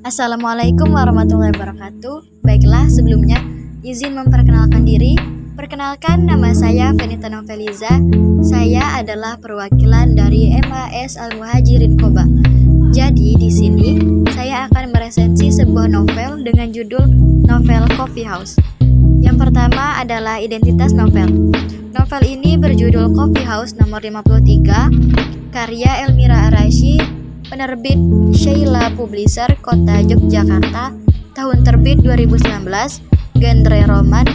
Assalamualaikum warahmatullahi wabarakatuh. Baiklah, sebelumnya izin memperkenalkan diri. Perkenalkan, nama saya Fenita Noveliza. Saya adalah perwakilan dari MAS Al-Muhajirin Koba. Jadi di sini saya akan meresensi sebuah novel dengan judul Novel Coffee House. Yang pertama adalah identitas novel. Novel ini berjudul Coffee House nomor 53, karya Elmira Arashi, penerbit Sheila Publisher, Kota Yogyakarta, tahun terbit 2019, genre roman,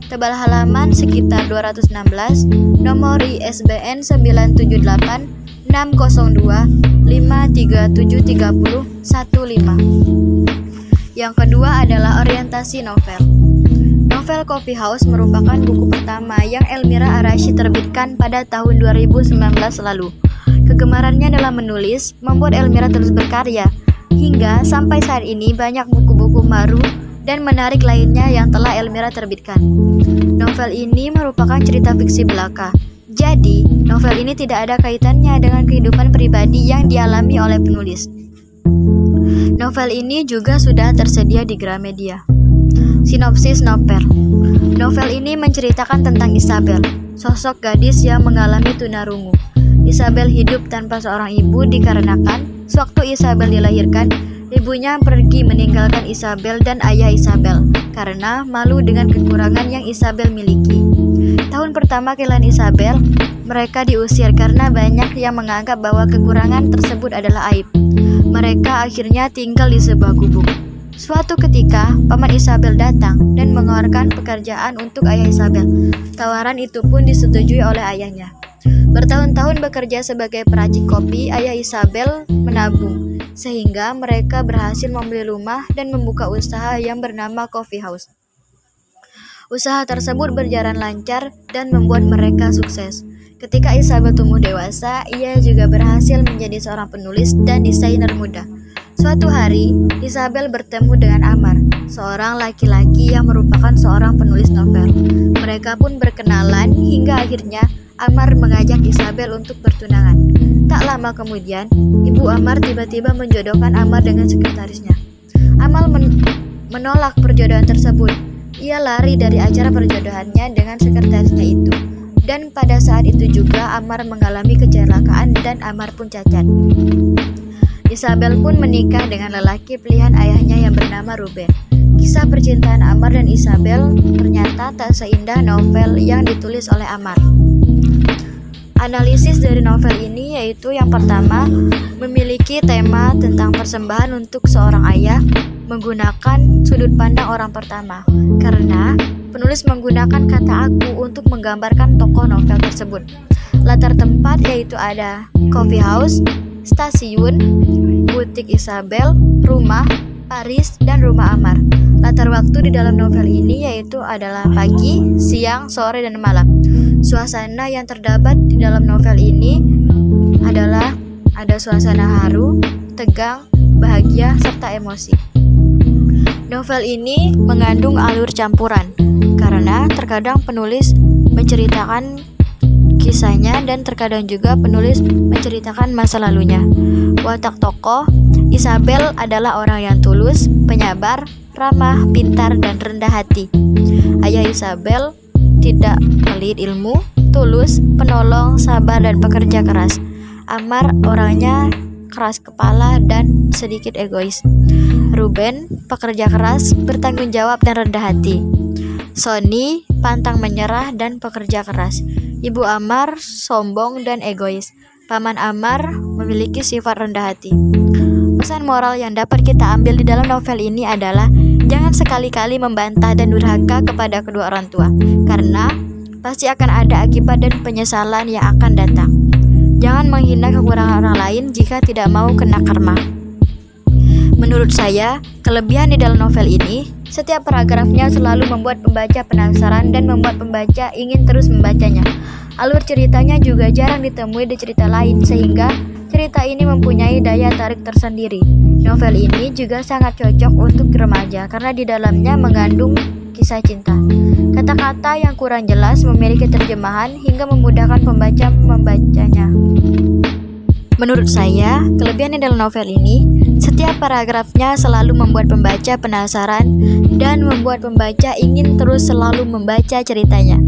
tebal halaman sekitar 216, nomor ISBN 978 602 5373015. Yang kedua adalah orientasi novel. Novel Coffee House merupakan buku pertama yang Elmira Arashi terbitkan pada tahun 2019 lalu. Kegemarannya dalam menulis membuat Elmira terus berkarya, hingga sampai saat ini banyak buku-buku baru dan menarik lainnya yang telah Elmira terbitkan. Novel ini merupakan cerita fiksi belaka, jadi novel ini tidak ada kaitannya dengan kehidupan pribadi yang dialami oleh penulis. Novel ini juga sudah tersedia di Gramedia. Sinopsis novel. Novel ini menceritakan tentang Isabel, sosok gadis yang mengalami tunarungu. Isabel hidup tanpa seorang ibu dikarenakan sewaktu Isabel dilahirkan, ibunya pergi meninggalkan Isabel dan ayah Isabel karena malu dengan kekurangan yang Isabel miliki. Tahun pertama kehilangan Isabel, mereka diusir karena banyak yang menganggap bahwa kekurangan tersebut adalah aib. Mereka akhirnya tinggal di sebuah gubuk. Suatu ketika, paman Isabel datang dan menawarkan pekerjaan untuk ayah Isabel. Tawaran itu pun disetujui oleh ayahnya. Bertahun-tahun bekerja sebagai peracik kopi, ayah Isabel menabung, sehingga mereka berhasil membeli rumah dan membuka usaha yang bernama Coffee House. Usaha tersebut berjalan lancar dan membuat mereka sukses. Ketika Isabel tumbuh dewasa, ia juga berhasil menjadi seorang penulis dan desainer muda. Suatu hari, Isabel bertemu dengan Amar, seorang laki-laki yang merupakan seorang penulis novel. Mereka pun berkenalan hingga akhirnya Amar mengajak Isabel untuk bertunangan. Tak lama kemudian, ibu Amar tiba-tiba menjodohkan Amar dengan sekretarisnya. Amar menolak perjodohan tersebut. Ia lari dari acara perjodohannya dengan sekretarisnya itu. Dan pada saat itu juga Amar mengalami kecelakaan dan Amar pun cacat. Isabel pun menikah dengan lelaki pilihan ayahnya yang bernama Ruben. Kisah percintaan Amar dan Isabel ternyata tak seindah novel yang ditulis oleh Amar. Analisis dari novel ini yaitu yang pertama, memiliki tema tentang persembahan untuk seorang ayah menggunakan sudut pandang orang pertama, karena penulis menggunakan kata aku untuk menggambarkan tokoh novel tersebut. Latar tempat yaitu ada coffee house, stasiun, butik Isabel, rumah, Paris, dan rumah Amar. Latar waktu di dalam novel ini yaitu adalah pagi, siang, sore, dan malam. Suasana yang terdapat di dalam novel ini adalah ada suasana haru, tegang, bahagia, serta emosi. Novel ini mengandung alur campuran, karena terkadang penulis menceritakan kisahnya dan terkadang juga penulis menceritakan masa lalunya. Watak tokoh, Isabel adalah orang yang tulus, penyabar, ramah, pintar, dan rendah hati. Ayah Isabel tidak pelit ilmu, tulus, penolong, sabar, dan pekerja keras. Amar orangnya keras kepala dan sedikit egois. Ruben pekerja keras, bertanggung jawab, dan rendah hati. Sony pantang menyerah dan pekerja keras. Ibu Amar sombong dan egois. Paman Amar memiliki sifat rendah hati. Pesan moral yang dapat kita ambil di dalam novel ini adalah jangan sekali-kali membantah dan durhaka kepada kedua orang tua, karena pasti akan ada akibat dan penyesalan yang akan datang. Jangan menghina kekurangan orang lain jika tidak mau kena karma. Menurut saya, kelebihan di dalam novel ini, setiap paragrafnya selalu membuat pembaca penasaran dan membuat pembaca ingin terus membacanya. Alur ceritanya juga jarang ditemui di cerita lain, sehingga cerita ini mempunyai daya tarik tersendiri. Novel ini juga sangat cocok untuk remaja karena di dalamnya mengandung kisah cinta. Kata-kata yang kurang jelas memiliki terjemahan hingga memudahkan pembaca membacanya. Menurut saya, kelebihan dalam novel ini, Setiap paragrafnya selalu membuat pembaca penasaran dan membuat pembaca ingin terus selalu membaca ceritanya.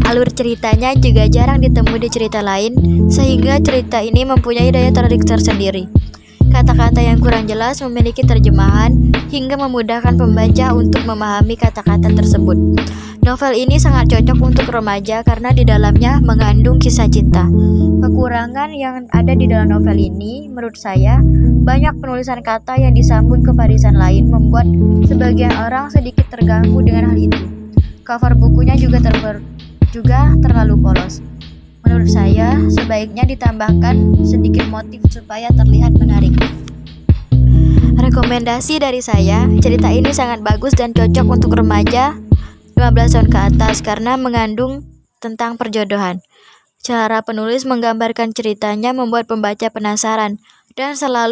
Alur ceritanya juga jarang ditemui di cerita lain, sehingga cerita ini mempunyai daya tarik tersendiri. Kata-kata yang kurang jelas memiliki terjemahan hingga memudahkan pembaca untuk memahami kata-kata tersebut. Novel ini sangat cocok untuk remaja karena di dalamnya mengandung kisah cinta. Kekurangan yang ada di dalam novel ini, menurut saya, banyak penulisan kata yang disambung ke barisan lain membuat sebagian orang sedikit terganggu dengan hal itu. Cover bukunya juga terlalu polos. Menurut saya, sebaiknya ditambahkan sedikit motif supaya terlihat menarik. Rekomendasi dari saya, cerita ini sangat bagus dan cocok untuk remaja 15 tahun ke atas karena mengandung tentang perjodohan. Cara penulis menggambarkan ceritanya membuat pembaca penasaran dan selalu